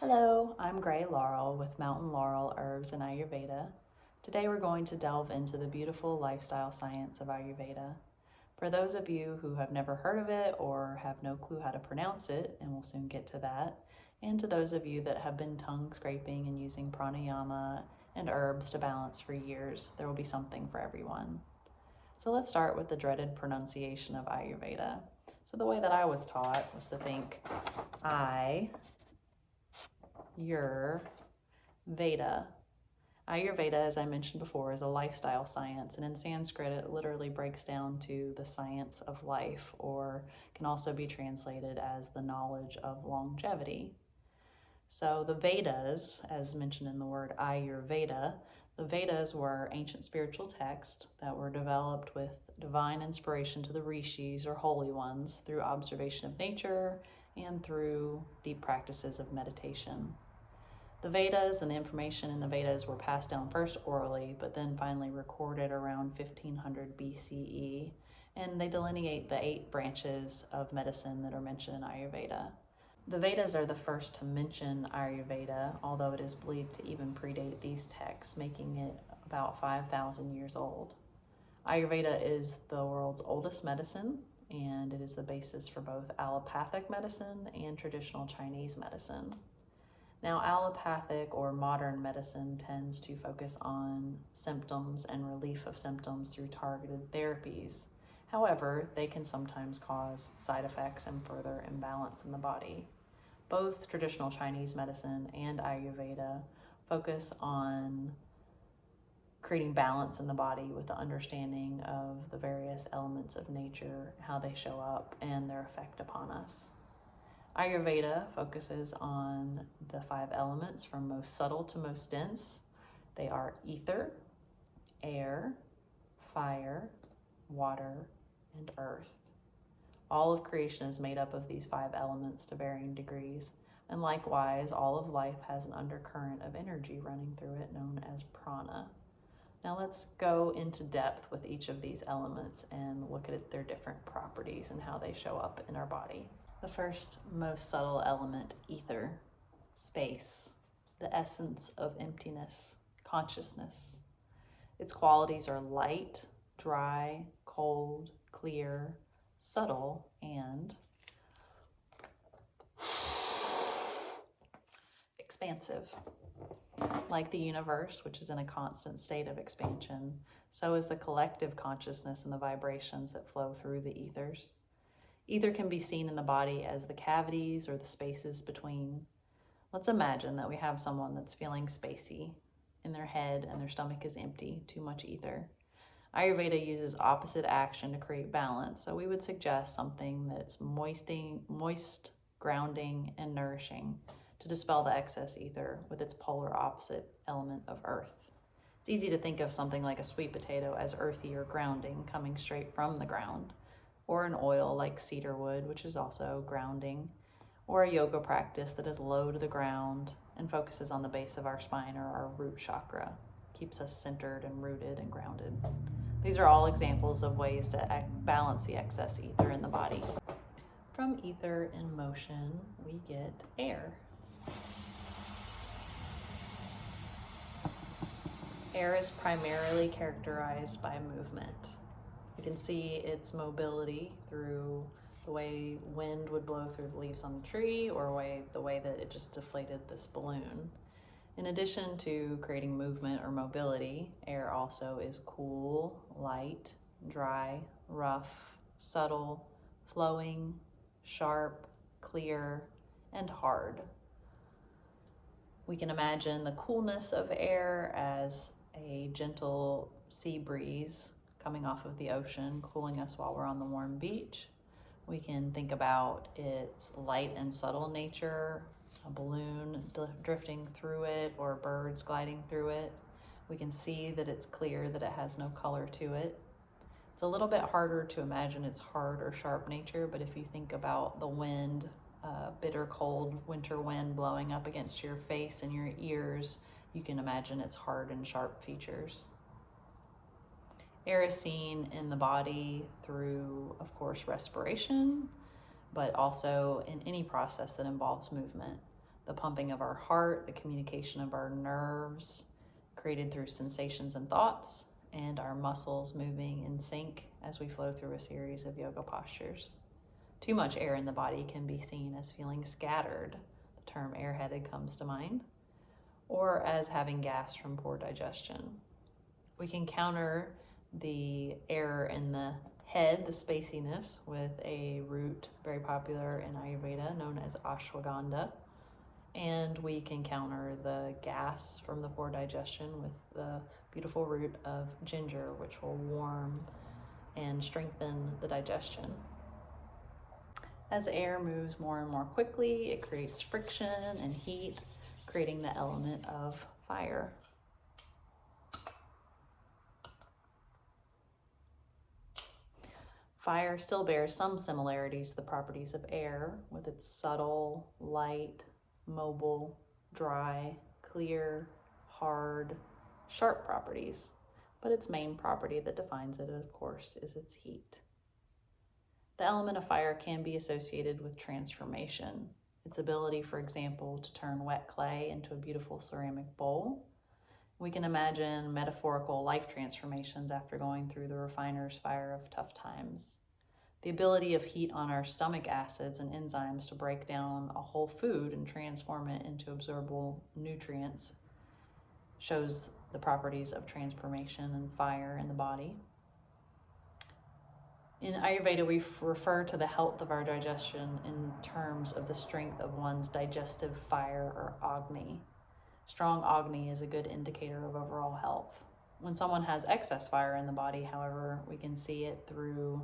Hello, I'm Gray Laurel with Mountain Laurel Herbs and Ayurveda. Today we're going to delve into the beautiful lifestyle science of Ayurveda. For those of you who have never heard of it or have no clue how to pronounce it, and we'll soon get to that, and to those of you that have been tongue scraping and using pranayama and herbs to balance for years, there will be something for everyone. So let's start with the dreaded pronunciation of Ayurveda. So the way that I was taught was to think Veda. Ayurveda, as I mentioned before, is a lifestyle science, and in Sanskrit it literally breaks down to the science of life, or can also be translated as the knowledge of longevity. So the Vedas, as mentioned in the word Ayurveda, the Vedas were ancient spiritual texts that were developed with divine inspiration to the rishis, or holy ones, through observation of nature and through deep practices of meditation. The Vedas and the information in the Vedas were passed down first orally, but then finally recorded around 1500 BCE, and they delineate the 8 branches of medicine that are mentioned in Ayurveda. The Vedas are the first to mention Ayurveda, although it is believed to even predate these texts, making it about 5,000 years old. Ayurveda is the world's oldest medicine, and it is the basis for both allopathic medicine and traditional Chinese medicine. Now, allopathic or modern medicine tends to focus on symptoms and relief of symptoms through targeted therapies. However, they can sometimes cause side effects and further imbalance in the body. Both traditional Chinese medicine and Ayurveda focus on creating balance in the body with the understanding of the various elements of nature, how they show up, and their effect upon us. Ayurveda focuses on the 5 elements from most subtle to most dense. They are ether, air, fire, water, and earth. All of creation is made up of these 5 elements to varying degrees, and likewise, all of life has an undercurrent of energy running through it known as prana. Now let's go into depth with each of these elements and look at their different properties and how they show up in our body. The first most subtle element, ether, space, the essence of emptiness, consciousness. Its qualities are light, dry, cold, clear, subtle, and expansive. Like the universe, which is in a constant state of expansion, so is the collective consciousness and the vibrations that flow through the ethers. Ether can be seen in the body as the cavities or the spaces between. Let's imagine that we have someone that's feeling spacey in their head and their stomach is empty, too much ether. Ayurveda uses opposite action to create balance, so we would suggest something that's moist, grounding, and nourishing to dispel the excess ether with its polar opposite element of earth. It's easy to think of something like a sweet potato as earthy or grounding, coming straight from the ground, or an oil like cedar wood, which is also grounding, or a yoga practice that is low to the ground and focuses on the base of our spine or our root chakra, keeps us centered and rooted and grounded. These are all examples of ways to balance the excess ether in the body. From ether in motion, we get air. Air is primarily characterized by movement. You can see its mobility through the way wind would blow through the leaves on the tree, or the way that it just deflated this balloon. In addition to creating movement or mobility, air also is cool, light, dry, rough, subtle, flowing, sharp, clear, and hard. We can imagine the coolness of air as a gentle sea breeze coming off of the ocean, cooling us while we're on the warm beach. We can think about its light and subtle nature, a balloon drifting through it or birds gliding through it. We can see that it's clear, that it has no color to it. It's a little bit harder to imagine its hard or sharp nature, but if you think about the wind, bitter cold winter wind blowing up against your face and your ears, you can imagine its hard and sharp features. Air is seen in the body through, of course, respiration, but also in any process that involves movement. the pumping of our heart, the communication of our nerves, created through sensations and thoughts, and our muscles moving in sync as we flow through a series of yoga postures. Too much air in the body can be seen as feeling scattered. The term airheaded comes to mind, or as having gas from poor digestion. We can counter the air in the head, the spaciness, with a root very popular in Ayurveda known as ashwagandha. And we can counter the gas from the poor digestion with the beautiful root of ginger, which will warm and strengthen the digestion. As air moves more and more quickly, it creates friction and heat, creating the element of fire. Fire still bears some similarities to the properties of air, with its subtle, light, mobile, dry, clear, hard, sharp properties. But its main property that defines it, of course, is its heat. The element of fire can be associated with transformation. Its ability, for example, to turn wet clay into a beautiful ceramic bowl. We can imagine metaphorical life transformations after going through the refiner's fire of tough times. The ability of heat on our stomach acids and enzymes to break down a whole food and transform it into absorbable nutrients shows the properties of transformation and fire in the body. In Ayurveda, we refer to the health of our digestion in terms of the strength of one's digestive fire, or Agni. Strong Agni is a good indicator of overall health. When someone has excess fire in the body, however, we can see it through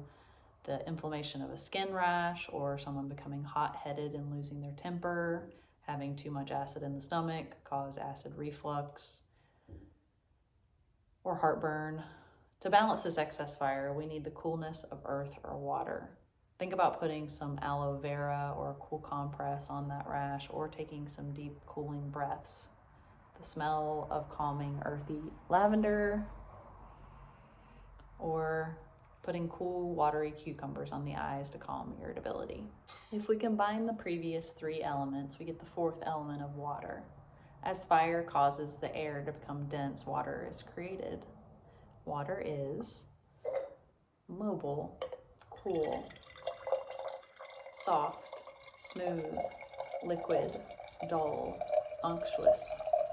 the inflammation of a skin rash, or someone becoming hot-headed and losing their temper, having too much acid in the stomach, cause acid reflux, or heartburn. To balance this excess fire, we need the coolness of earth or water. Think about putting some aloe vera or a cool compress on that rash, or taking some deep cooling breaths. The smell of calming earthy lavender, or putting cool watery cucumbers on the eyes to calm irritability. If we combine the previous three elements, we get the fourth element of water. As fire causes the air to become dense, water is created. Water is mobile, cool, soft, smooth, liquid, dull, unctuous,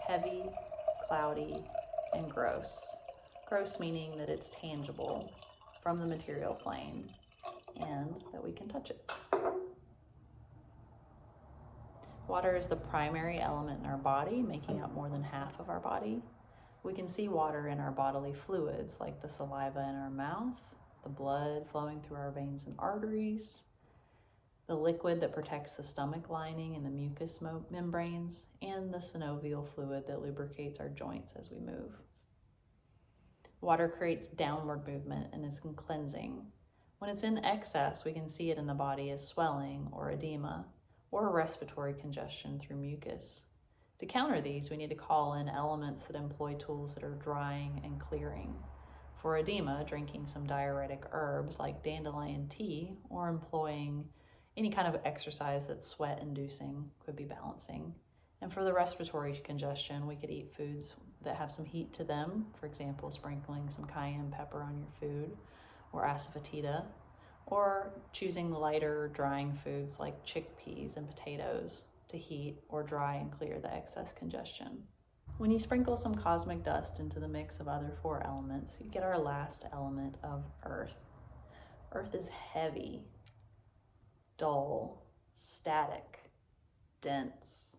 heavy, cloudy, and gross. Gross meaning that it's tangible from the material plane and that we can touch it. Water is the primary element in our body, making up more than half of our body. We can see water in our bodily fluids, like the saliva in our mouth, the blood flowing through our veins and arteries, the liquid that protects the stomach lining and the mucous membranes, and the synovial fluid that lubricates our joints as we move. Water creates downward movement and is cleansing. When it's in excess, we can see it in the body as swelling or edema, or respiratory congestion through mucus. To counter these, we need to call in elements that employ tools that are drying and clearing. For edema, drinking some diuretic herbs like dandelion tea, or employing any kind of exercise that's sweat-inducing could be balancing. And for the respiratory congestion, we could eat foods that have some heat to them, for example, sprinkling some cayenne pepper on your food, or asafoetida, or choosing lighter drying foods like chickpeas and potatoes to heat or dry and clear the excess congestion. When you sprinkle some cosmic dust into the mix of other four elements, you get our last element of earth. Earth is heavy, dull, static, dense,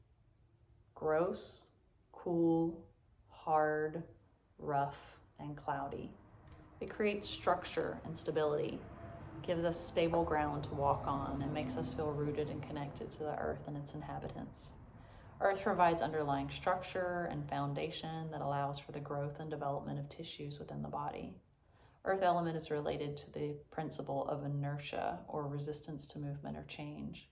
gross, cool, hard, rough, and cloudy. It creates structure and stability, gives us stable ground to walk on, and makes us feel rooted and connected to the earth and its inhabitants. Earth provides underlying structure and foundation that allows for the growth and development of tissues within the body. Earth element is related to the principle of inertia, or resistance to movement or change.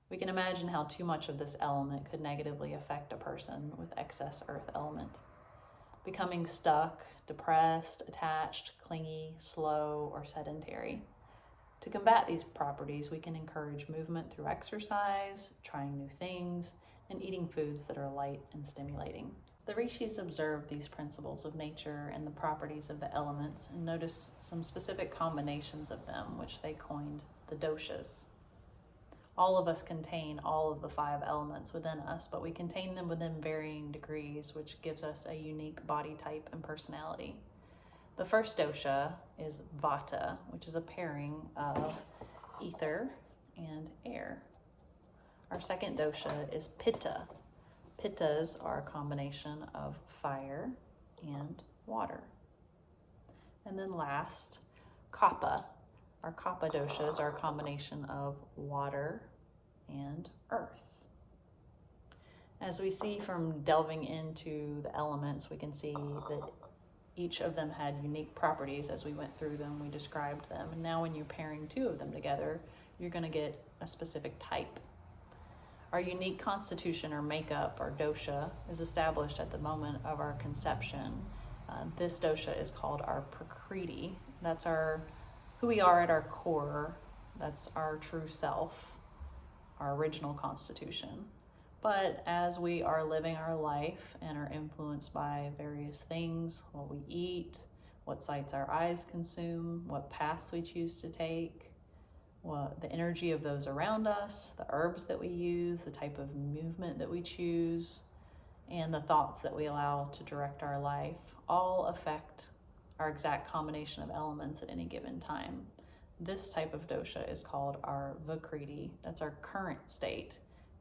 We can imagine how too much of this element could negatively affect a person with excess earth element. Becoming stuck, depressed, attached, clingy, slow, or sedentary. To combat these properties, we can encourage movement through exercise, trying new things, and eating foods that are light and stimulating. The rishis observed these principles of nature and the properties of the elements and noticed some specific combinations of them, which they coined the doshas. All of us contain all of the 5 elements within us, but we contain them within varying degrees, which gives us a unique body type and personality. The first dosha is vata, which is a pairing of ether and air. Our second dosha is pitta. Pittas are a combination of fire and water. And then last, kapha. Our kapha doshas are a combination of water and earth. As we see from delving into the elements, we can see that each of them had unique properties. As we went through them, we described them. And now when you're pairing 2 of them together, you're going to get a specific type. Our unique constitution or makeup, or dosha, is established at the moment of our conception. This dosha is called our prakriti. That's who we are at our core. That's our true self, our original constitution. But as we are living our life and are influenced by various things, what we eat, what sights our eyes consume, what paths we choose to take, the energy of those around us, the herbs that we use, the type of movement that we choose, and the thoughts that we allow to direct our life, all affect our exact combination of elements at any given time. This type of dosha is called our Vikriti. That's our current state.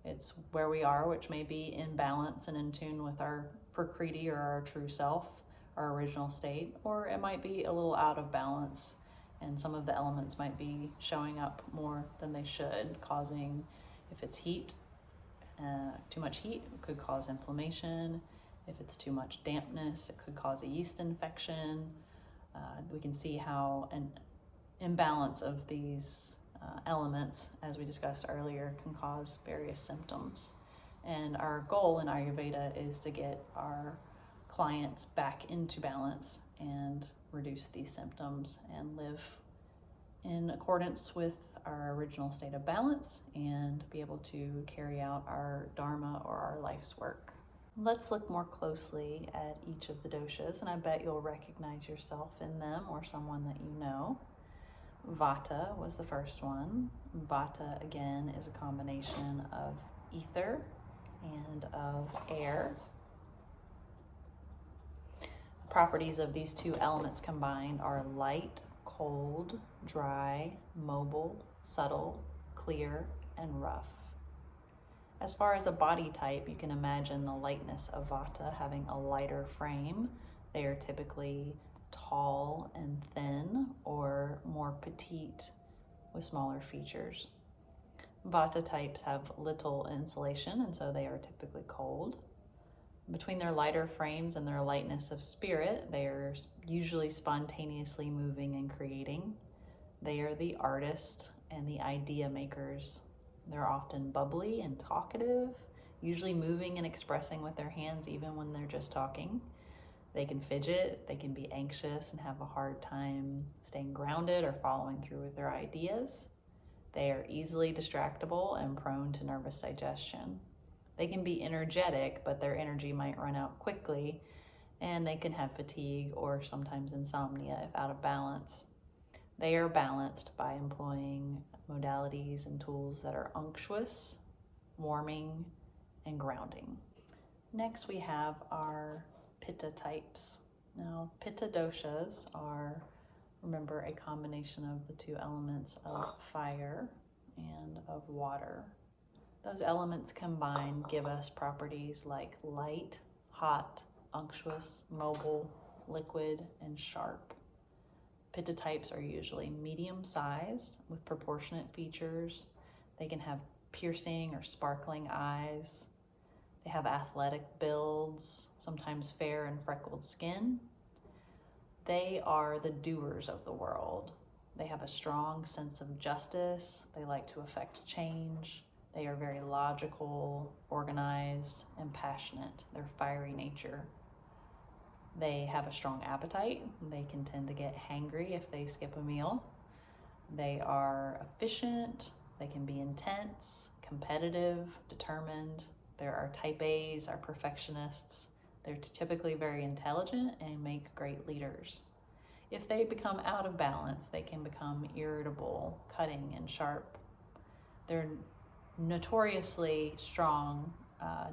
It's where we are, which may be in balance and in tune with our Prakriti, or our true self, our original state, or it might be a little out of balance, and some of the elements might be showing up more than they should, causing, if it's heat, too much heat could cause inflammation. If it's too much dampness, it could cause a yeast infection. We can see how an imbalance of these elements, as we discussed earlier, can cause various symptoms. And our goal in Ayurveda is to get our clients back into balance and reduce these symptoms and live in accordance with our original state of balance and be able to carry out our dharma, or our life's work. Let's look more closely at each of the doshas, and I bet you'll recognize yourself in them or someone that you know. Vata was the first one. Vata, again, is a combination of ether and of air. Properties of these 2 elements combined are light, cold, dry, mobile, subtle, clear, and rough. As far as a body type, you can imagine the lightness of Vata having a lighter frame. They are typically tall and thin, or more petite with smaller features. Vata types have little insulation, and so they are typically cold. Between their lighter frames and their lightness of spirit, they are usually spontaneously moving and creating. They are the artist and the idea makers. They're often bubbly and talkative, usually moving and expressing with their hands even when they're just talking. They can fidget, they can be anxious and have a hard time staying grounded or following through with their ideas. They are easily distractible and prone to nervous digestion. They can be energetic, but their energy might run out quickly, and they can have fatigue or sometimes insomnia if out of balance. They are balanced by employing modalities and tools that are unctuous, warming, and grounding. Next, we have our Pitta types. Now, Pitta doshas are, remember, a combination of the 2 elements of fire and of water. Those elements combined give us properties like light, hot, unctuous, mobile, liquid, and sharp. Pitta types are usually medium-sized with proportionate features. They can have piercing or sparkling eyes. They have athletic builds, sometimes fair and freckled skin. They are the doers of the world. They have a strong sense of justice. They like to affect change. They are very logical, organized, and passionate. Their fiery nature. They have a strong appetite. They can tend to get hangry if they skip a meal. They are efficient. They can be intense, competitive, determined. There are type A's, are perfectionists. They're typically very intelligent and make great leaders. If they become out of balance, they can become irritable, cutting, and sharp. Their notoriously strong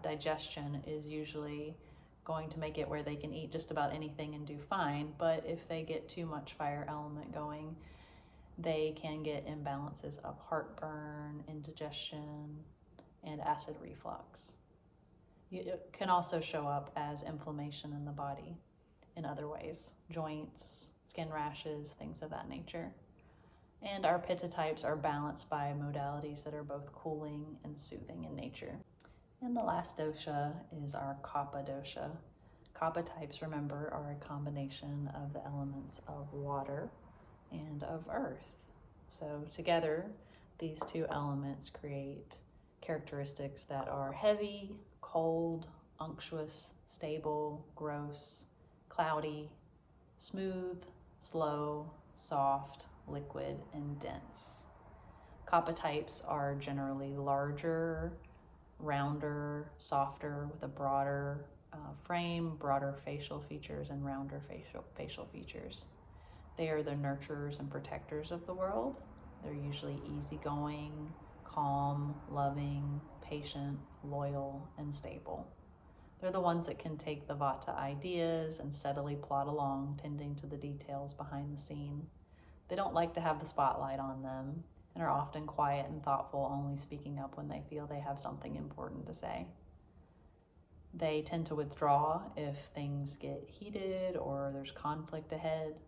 digestion is usually going to make it where they can eat just about anything and do fine, but if they get too much fire element going, they can get imbalances of heartburn, indigestion, and acid reflux. It can also show up as inflammation in the body in other ways, joints, skin rashes, things of that nature. And our pitta types are balanced by modalities that are both cooling and soothing in nature. And the last dosha is our kapha dosha. Kapha types, remember, are a combination of the elements of water and of earth. So together, these two elements create characteristics that are heavy, cold, unctuous, stable, gross, cloudy, smooth, slow, soft, liquid, and dense. Kapha types are generally larger, rounder, softer, with a broader frame, broader facial features, and rounder facial features. They are the nurturers and protectors of the world. They're usually easygoing, calm, loving, patient, loyal, and stable. They're the ones that can take the vata ideas and steadily plod along, tending to the details behind the scene. They don't like to have the spotlight on them and are often quiet and thoughtful, only speaking up when they feel they have something important to say. They tend to withdraw if things get heated or there's conflict ahead.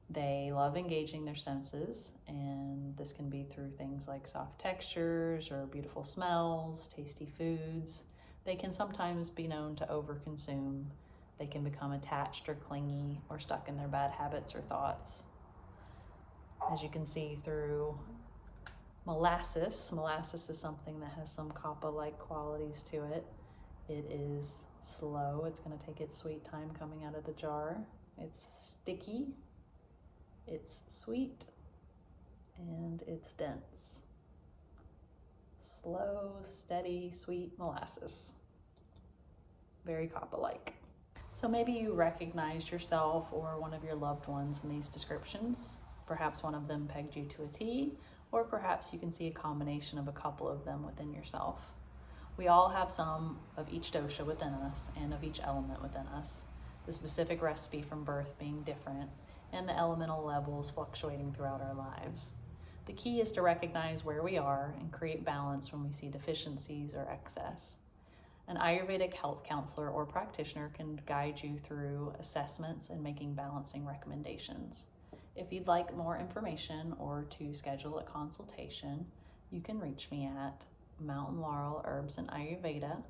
They love engaging their senses, and this can be through things like soft textures or beautiful smells, tasty foods. They can sometimes be known to overconsume. They can become attached or clingy or stuck in their bad habits or thoughts. As you can see through molasses is something that has some kapha-like qualities to it. It is slow. It's going to take its sweet time coming out of the jar. It's sticky. It's sweet, and it's dense. Slow, steady, sweet molasses. Very kapha-like. So maybe you recognized yourself or one of your loved ones in these descriptions. Perhaps one of them pegged you to a T, or perhaps you can see a combination of a couple of them within yourself. We all have some of each dosha within us and of each element within us, the specific recipe from birth being different, and the elemental levels fluctuating throughout our lives. The key is to recognize where we are and create balance when we see deficiencies or excess. An Ayurvedic health counselor or practitioner can guide you through assessments and making balancing recommendations. If you'd like more information or to schedule a consultation, you can reach me at Mountain Laurel Herbs and Ayurveda,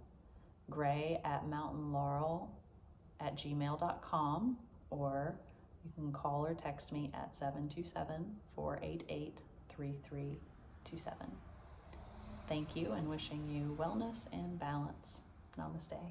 gray@mountainlaurel@gmail.com, or you can call or text me at 727-488-3327. Thank you, and wishing you wellness and balance. Namaste.